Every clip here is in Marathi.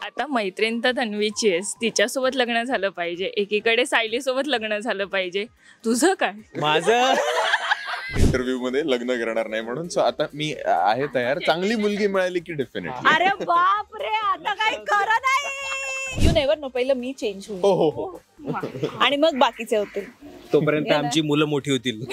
आता मैत्रीण तर तन्वीची आहेस, तिच्यासोबत लग्न झालं पाहिजे, एकीकडे सायली सोबत लग्न झालं पाहिजे, तुझं काय? माझं इंटरव्ह्यू मध्ये लग्न करणार नाही म्हणून. सो आता मी आहे तयार. चांगली मुलगी मिळाली की डेफिनेटली. अरे बाप रे, आता काय खरं नाही. यू नेव्हर नो, पहिलं मी चेंज होईल. हो हो हो. आणि मग बाकीचे होतील. तोपर्यंत आमची मुलं मोठी होतील.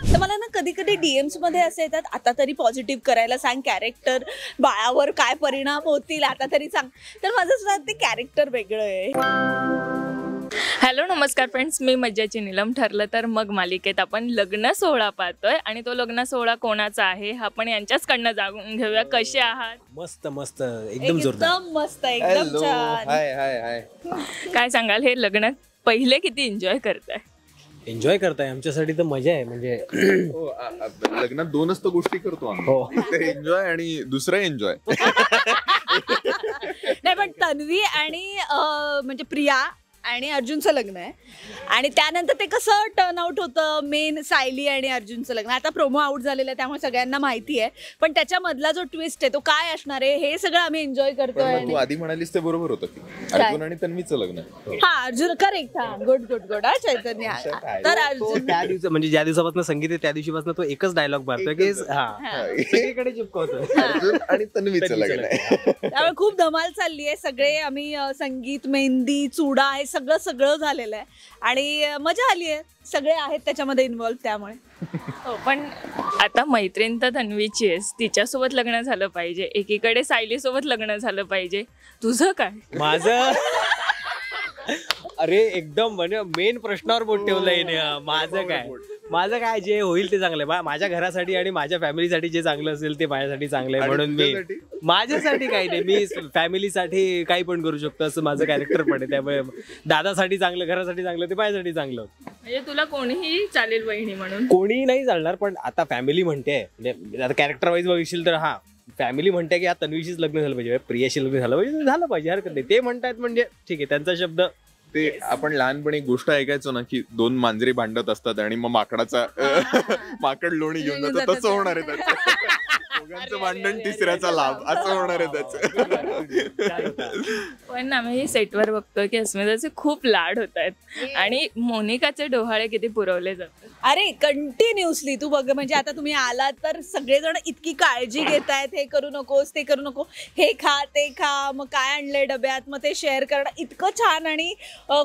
तर मला ना कधी कधी डीएम्स मध्ये असे येतात, आता तरी पॉझिटिव्ह करायला सांग, कॅरेक्टर बाळावर काय परिणाम होतील आता तरी सांग. तर माझं सुद्धा ते कॅरेक्टर वेगळं आहे. हॅलो नमस्कार फ्रेंड्स, मी मज्जाची नीलम. ठरलं तर मग मालिकेत आपण लग्न सोहळा पाहतोय आणि तो लग्न सोहळा कोणाचा आहे हा आपण यांच्याचकडनं जाणून घेऊया. कसे आहात? मस्त मस्त, एकदम जोरदार. एकदम मस्त, एकदम हॅलो, छान. हाय हाय हाय. काय सांगाल, हे लग्न पहिले किती एन्जॉय करताय? एन्जॉय करताय, आमच्यासाठी तर मजा आहे. म्हणजे हो, लग्नात दोनच तर गोष्टी करतो आम्ही. हो. एन्जॉय आणि दुसरं एन्जॉय. नाही पण तन्वी आणि म्हणजे प्रिया आणि अर्जुनचं लग्न आहे आणि त्यानंतर ते कसं टर्न आउट होतं. मेन सायली आणि अर्जुनचं लग्न. आता प्रोमो आउट झालेलं आहे त्यामुळे सगळ्यांना माहिती आहे, पण त्याच्यामधला जो ट्विस्ट आहे तो काय असणार आहे हे सगळं आम्ही एन्जॉय करतोय. तू आधी म्हणालीस ते बरोबर होतं की अर्जुन आणि तन्वीचं लग्न. हा, अर्जुन करेक्ट. हा, गुड गुड गुड. हा, चैतन्य. तर अर्जुन त्या दिवसा म्हणजे ज्या दिवसापासून संगीत आहे त्या दिवशीपासून तो एकच डायलॉग मारतोय की सगळीकडे चिपकवतोय. अर्जुन आणि तन्वीचं लग्न आहे. त्यामुळे खूप धमाल चालली आहे. सगळे आम्ही संगीत, मेहंदी, चुडा हे सगळं सगळं झालेलं आहे आणि मजा आली आहे. सगळे आहेत त्याच्यामध्ये इन्व्हॉल्व. त्यामुळे हो, पण आता मैत्रीण तर तन्वीची आहेस, तिच्यासोबत लग्न झालं पाहिजे, एकीकडे सायली सोबत लग्न झालं पाहिजे, तुझं काय? माझं अरे एकदम म्हणजे मेन प्रश्नावर बोट ठेवलंय. माझं काय जे होईल ते चांगलं आहे. माझ्या घरासाठी आणि माझ्या फॅमिलीसाठी जे चांगलं असेल ते माझ्यासाठी चांगलं आहे. म्हणून मी माझ्यासाठी काही नाही, मी फॅमिलीसाठी काही पण करू शकतो असं माझं कॅरेक्टर पण आहे. त्यामुळे दादासाठी चांगलं, घरासाठी चांगलं, ते माझ्यासाठी चांगलं. म्हणजे तुला कोणीही चालेल वहिनी म्हणून? कोणीही नाही चालणार, पण आता फॅमिली म्हणते, म्हणजे आता कॅरेक्टर वाईज बघशील तर हा फॅमिली म्हणते की हा तन्वीशीच लग्न झालं पाहिजे, प्रियाशी लग्न झालं पाहिजे, झालं पाहिजे, हरकत नाही. ते म्हणतात म्हणजे ठीक आहे, त्यांचा शब्द. ते आपण लहानपणी गोष्ट ऐकायचो ना की दोन मांजरी भांडत असतात आणि मग माकड लोणी घेऊन जातो. तसं होणार आहे त्याचं. दोघांचं भांडण तिसऱ्याचा लाभ असं होणार आहे त्याचं. पण आम्ही सेटवर बघतोय की अस्मिताचे खूप लाड होत आहेत आणि मोनिकाचे डोहाळे किती पुरवले जातात. अरे कंटिन्युअसली तू बघ, म्हणजे आता तुम्ही आलात तर सगळेजण इतकी काळजी घेत आहेत. हे करू नकोस, ते करू नको, हे खा, ते खा, मग काय आणलंय डब्यात, मग ते शेअर करणं इतकं छान आणि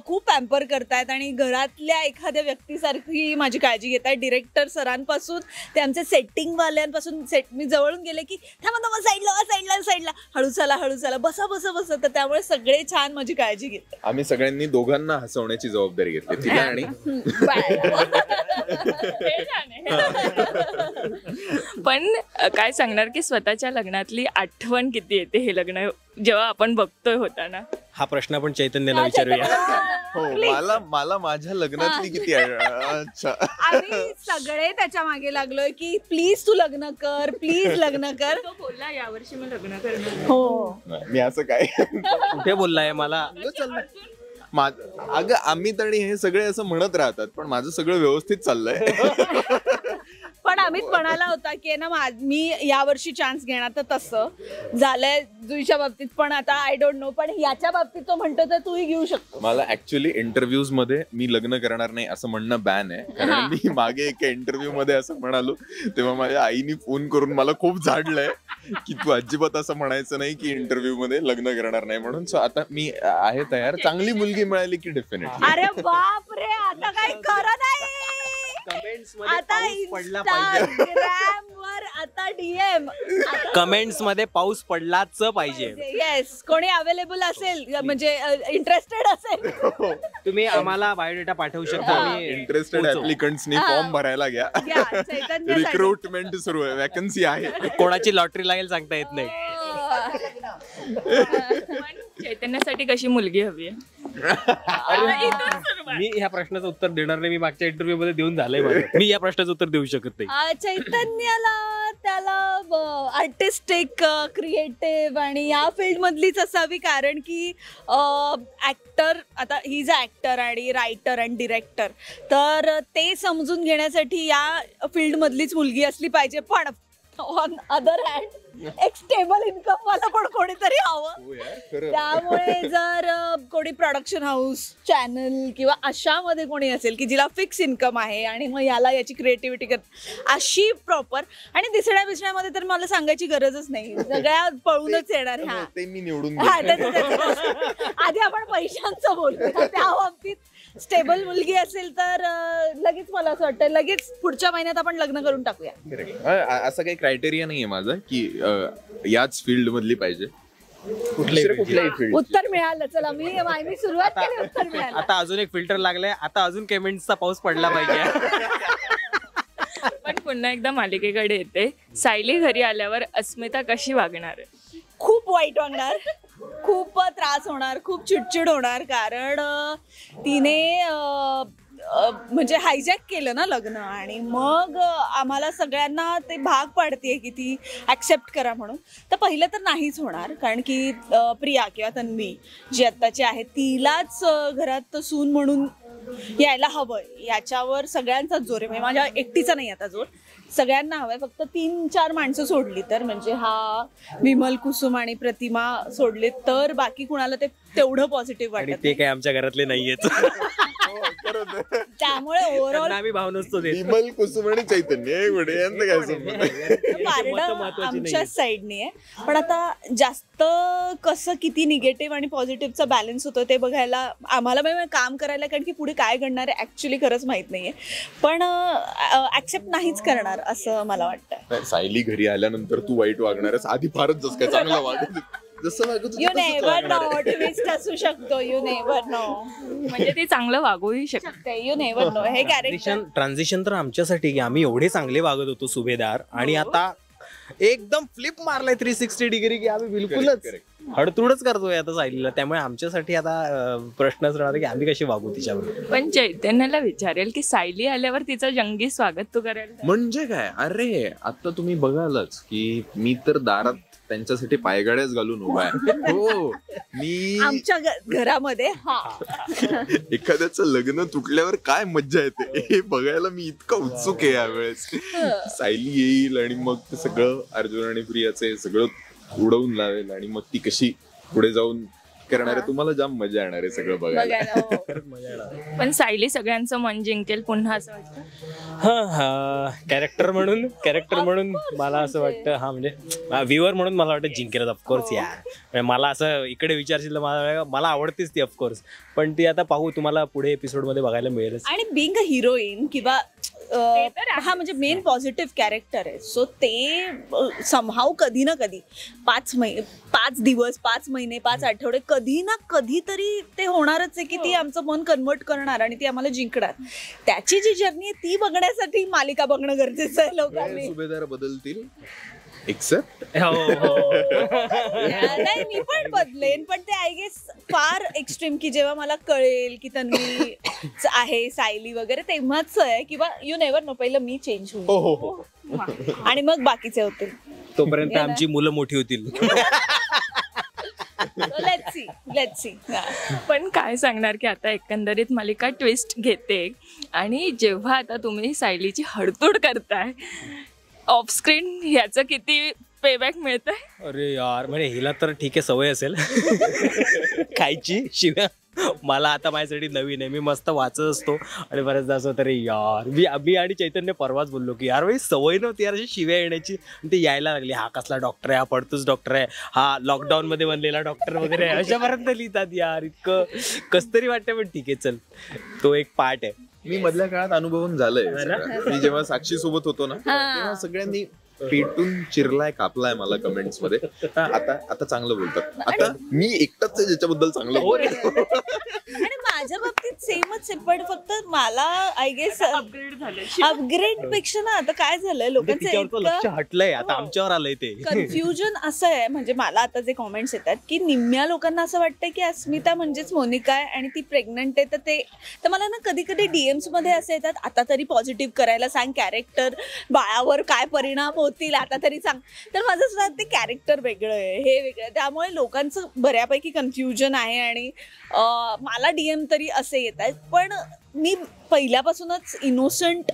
खूप पॅम्पर करतायत आणि घरातल्या एखाद्या व्यक्तीसारखी माझी काळजी घेत आहेत. डिरेक्टर सरांपासून ते आमचे सेटिंगवाल्यांपासून. मी जवळून गेले की थांबा साईडला हळू चला बसा. तर त्यामुळे सगळे छान माझी काळजी घेतात. आम्ही सगळ्यांनी दोघांना हसवण्याची जबाबदारी घेतली, तिला आणि पण काय सांगणार की स्वतःच्या लग्नातली आठवण किती येते हे लग्न जेव्हा आपण बघतोय होताना? हा प्रश्न आपण चैतन्याला विचारूया. हो, मला माझ्या लग्नातली किती आहे. अच्छा, आम्ही सगळे त्याच्या मागे लागलोय की प्लीज तू लग्न कर, प्लीज लग्न कर. तो बोलला यावर्षी मी लग्न करणार. हो, मी असं काय कुठे बोललाय मला? अगं आम्ही तरी हे सगळे असं म्हणत राहतात, पण माझं सगळं व्यवस्थित चाललंय. पण अमित म्हणाला होता की ना मी यावर्षी चान्स घेणार, तर तसं झालंय जुईच्या बाबतीत. पण आता आय डोंट नो, पण याच्या बाबतीत तो म्हणतो तर तूही घेऊ शकतो. मला ऍक्च्युअली इंटरव्ह्यूज मध्ये मी लग्न करणार नाही असं म्हणणं बॅन आहे. कारण मी मागे एका इंटरव्ह्यू मध्ये असं म्हणालो तेव्हा माझ्या आईनी फोन करून मला खूप झाडलंय की तू अजिबात असं म्हणायचं नाही की इंटरव्ह्यू मध्ये लग्न करणार नाही म्हणून. सो आता मी आहे तयार. चांगली मुलगी मिळाली की डेफिनेटली. अरे बाप रे, आता काही खरं नाही. आता इंस्टाग्रामवर, आता डीएम, कमेंट्स मध्ये पाऊस पडलाच पाहिजे. येस, कोणी अवेलेबल असेल म्हणजे इंटरेस्टेड असेल तुम्ही आम्हाला बायोडेटा पाठवू शकता. इंटरेस्टेड ऍप्लिकंट्सनी फॉर्म भरायला घ्या. रिक्रुटमेंट सुरू आहे, वॅकन्सी आहे. कोणाची लॉटरी लागेल सांगता येत नाही. चैतन्यासाठी कशी मुलगी हवी आहे? मी ह्या प्रश्नाचं उत्तर देणार नाही. मी मागच्या इंटरव्ह्यू मध्ये देऊन झालंय माझं. मी या प्रश्नाचं उत्तर देऊ शकत नाही. चैतन्याला त्याला आर्टिस्टिक, क्रिएटिव्ह आणि या फील्ड मधलीच असावी. कारण की ऍक्टर, आता ही इज ऍक्टर आणि रायटर आणि डिरेक्टर, तर ते समजून घेण्यासाठी या फील्ड मधलीच मुलगी असली पाहिजे. पण ऑन अदर हँड एक स्टेबल इन्कम वाला पण कोणीतरी हवं. हो यार, खरं. त्यामुळे जर कोणी प्रोडक्शन हाऊस, चॅनल किंवा अशामध्ये कोणी असेल की जिला फिक्स इन्कम आहे आणि मग याला याची क्रिएटिव्हिटी अशी प्रॉपर आणि दिसण्यामध्ये तर मला सांगायची गरजच नाही, सगळ्या पळूनच येणार. हा ते मी निवडून हा घेईन. आधी आपण पैशांचं बोलतो, त्या बाबतीत स्टेबल मुलगी असेल तर लगेच मला असं वाटतं लगेच पुढच्या महिन्यात आपण लग्न करून टाकूया. Correct. असं काही क्रायटेरिया नाहीये माझा की याच फील्ड मधली पाहिजे, कुठल्याही फील्ड. उत्तर मिळालं. चला मी सुरुवात केली, उत्तर मिळालं. आता अजून एक फिल्टर लागलाय, आता अजून कमेंट्सचा पाऊस पडला पाहिजे. पण पुन्हा एकदा मालिकेकडे येते. सायली घरी आल्यावर अस्मिता कशी वागणार आहे? खूप वाईट वागणार, खूप त्रास होणार, खूप चिडचिड होणार, कारण तिने म्हणजे हायजॅक केलं ना लग्न आणि मग आम्हाला सगळ्यांना ते भाग पाडते की ती ॲक्सेप्ट करा म्हणून. तर पहिलं तर नाहीच होणार, कारण की प्रिया किंवा तन्वी जी आत्ताची आहे तिलाच घरात सून म्हणून यायला हवं, याच्यावर सगळ्यांचाच जोर आहे. म्हणजे माझ्या एकटीचा नाही आता जोर, सगळ्यांना हवंय. फक्त 3-4 माणसं सोडली तर, म्हणजे हा विमल, कुसुम आणि प्रतिमा सोडले तर बाकी कुणाला ते तेवढं पॉझिटिव्ह आणि वाटत ते काय आमच्या घरातले नाहीयेत. त्यामुळे ओव्हरऑल आम्ही भाव नसतो देत. विमल, कुसुम आणि चैतन्य यांचं काय संबंध? पारडं आमच्याच साईडने आहे. पण आता जास्त कसं किती निगेटिव्ह आणि पॉझिटिव्हचा बॅलन्स होतो ते बघायला आम्हाला म्हणजे काम करायला, कारण की पुढे काय घडणार आहे ऍक्च्युली खरंच माहित नाहीये. पण ऍक्सेप्ट नाहीच करणार असं मला वाटतं. सायली घरी आल्यानंतर तू वाईट वागणार आहेस, आधी फारच जस काय चांगला वागत जसं वागत यू नेव्हर नो, ट्विस्ट असू शकतो. यू नेव्हर नो, म्हणजे ती चांगलं वागूही शकते. You never know. हे कॅरेक्टर ट्रान्झिशन तर आमच्यासाठी की आम्ही एवढे चांगले वागत होतो सुभेदार, आणि आता एकदम फ्लिप मारलाय 360 डिग्री की आम्ही बिलकुलच हडतुडच करतोय आता सायलीला. त्यामुळे आमच्यासाठी आता प्रश्नच राहणार की आम्ही कशी वागू तिच्याबरोबर. पण चैतन्याला विचारेल की सायली आल्यावर तिचं जंगी स्वागत तू करेल? म्हणजे काय, अरे आता तुम्ही बघालच की मी तर दारात त्यांच्यासाठी पायगाड्याच घालून उभा आहे. हो, मी आमच्या घरामध्ये एखाद्याचं लग्न तुटल्यावर काय मज्जा येते हे बघायला मी इतका उत्सुक आहे यावेळेस. सायली येईल आणि मग ते सगळं अर्जुन आणि प्रियाचे सगळं उडवून लावेल आणि मग ती कशी पुढे जाऊन करणार आहे. तुम्हाला जाम मजा येणार आहे सगळं बघायला. पण सायली सगळ्यांचं मन जिंकेल पुन्हा असं वाटतं? कॅरेक्टर म्हणून मला असं वाटतं, हा म्हणजे व्ह्युअर म्हणून मला वाटतं जिंकेल ऑफकोर्स यार. मला असं इकडे विचारशील तर मला आवडतेच ती ऑफकोर्स, पण ती आता पाहू, तुम्हाला पुढे एपिसोड मध्ये बघायला मिळेलच. आणि बिंग अ हिरोईन किंवा हा म्हणजे मेन पॉझिटिव्ह कॅरेक्टर आहे, सो ते समहाव कधी ना कधी 5 दिवस, 5 महिने, 5 आठवडे कधी ना कधी तरी ते होणारच आहे की ती आमचं मन कन्वर्ट करणार आणि ती आम्हाला जिंकणार. त्याची जी जर्नी आहे ती बघण्यासाठी मालिका बघणं गरजेचं आहे लोकांनी. सुभेदार बदलतील एक्सेप्ट नाही, मी पण बदलेन, पण ते आय गेस फार एक्स्ट्रीम की जेव्हा मला कळेल की तन्वी आहे, सायली वगैरे, तेव्हाच आहे. किंवा यू नेव्हर नो, पहिलं मी चेंज होईल आणि मग बाकीचे होतील. तोपर्यंत आमची मुलं मोठी होतील. Let's see. पण काय सांगणार की आता एकंदरीत मालिका ट्विस्ट घेते आणि जेव्हा आता तुम्ही सायलीची हडतूड करताय ऑफ स्क्रीन, ह्याचं किती पेबॅक मिळतंय? अरे यार, म्हणजे हिला तर ठीक आहे, सवय असेल खायची शिव्या. मला आता माझ्यासाठी नवीन आहे, मी मस्त वाचत असतो आणि बऱ्याचदा असं तरी यार मी आणि चैतन्य परवाच बोललो की यार भाई सवय नव्हती यार अशी शिव्या येण्याची, ते यायला लागली. हा कसला डॉक्टर आहे, हा पडतोच डॉक्टर आहे, हा लॉकडाऊन मध्ये बनलेला डॉक्टर वगैरे अशापर्यंत लिहितात यार. इतकं कसतरी वाटतं, पण ठीक आहे चल, तो एक पार्ट आहे. मी मधल्या काळात अनुभवून झालंय. मी जेव्हा साक्षी सोबत होतो ना तेव्हा सगळ्यांनी पेटून चिरलाय, कापलाय मला कमेंट्स मध्ये. आता चांगलं बोलतात. आता मी एकटाच आहे ज्याच्याबद्दल चांगलं बोलतो. आणि माझ्या बाबतीत सेमच आहे, पण फक्त मला आय गेस अपग्रेड झालं. अपग्रेड पेक्षा ना आता काय झालंय, लोकांचं लक्ष हटलंय, आता आमच्यावर आलंय ते कन्फ्युजन असं आहे. म्हणजे मला आता जे कॉमेंट्स येतात की निम्म्या लोकांना असं वाटतं की अस्मिता म्हणजेच मोनिका आहे आणि ती प्रेग्नंट आहे. तर मला ना कधी कधी DMs मध्ये असे येतात, आता तरी पॉझिटिव्ह करायला सांग, कॅरेक्टर बाळावर काय परिणाम होतील आता तरी सांग. तर माझं सुद्धा ते कॅरेक्टर वेगळं आहे, हे वेगळं आहे, त्यामुळे लोकांचं बऱ्यापैकी कन्फ्युजन आहे. आणि मला DM तरी असे येत आहेत, पण मी पहिल्यापासूनच इनोसंट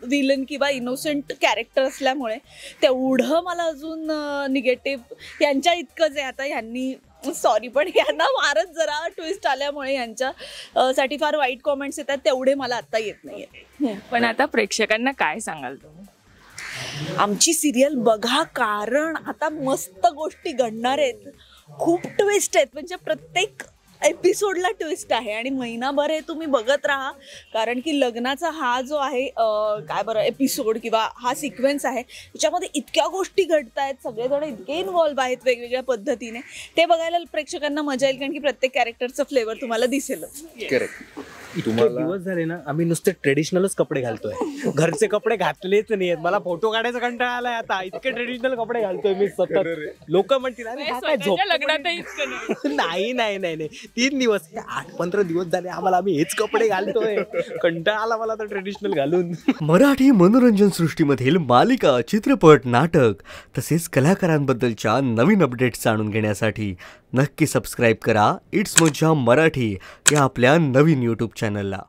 विलन किंवा इनोसंट कॅरेक्टर असल्यामुळे तेवढं मला अजून निगेटिव्ह यांच्या इतकंच आहे. आता ह्यांनी सॉरी पण यांना फारच जरा ट्विस्ट आल्यामुळे यांच्या साठी फार वाईट कॉमेंट्स येतात, तेवढे मला आता येत नाहीये. पण आता प्रेक्षकांना काय सांगाल तुम्ही? आमची सिरियल बघा, कारण आता मस्त गोष्टी घडणार आहेत, खूप ट्विस्ट आहेत, म्हणजे प्रत्येक एपिसोडला ट्विस्ट आहे. आणि महिनाभर हे तुम्ही बघत राहा, कारण की लग्नाचा हा जो आहे काय बरं एपिसोड किंवा हा सिक्वेन्स आहे, त्याच्यामध्ये इतक्या गोष्टी घडत आहेत, सगळेजण इतके इन्व्हॉल्व्ह आहेत वेगवेगळ्या पद्धतीने. ते बघायला प्रेक्षकांना मजा येईल, कारण की प्रत्येक कॅरेक्टरचं फ्लेवर तुम्हाला दिसेलच. इतके दिवस झाले ना आम्ही नुसते ट्रेडिशनलच कपडे घालतोय, घरचे कपडे घातलेच नाहीयेत. मला फोटो काढायचा कंटाळा आलाय आता, इतके ट्रेडिशनल कपडे घालतोय मी सतत. लोक म्हणतील अरे हा काय झोप. लग्नातही इतकं नाही. नाही नाही नाही नाही 3 दिवस 8-15 दिवस झाले आम्हाला, आम्ही हेच कपडे घालतोय. कंटाळा आला मला तर ट्रेडिशनल घालून. मराठी मनोरंजन सृष्टीमधील मालिका, चित्रपट, नाटक तसेच कलाकारांबद्दलच्या नवीन अपडेट्स जाणून घेण्यासाठी नक्की सबस्क्राईब करा इट्स मज्जा मराठी या आपल्या नवीन YouTube चॅनलला.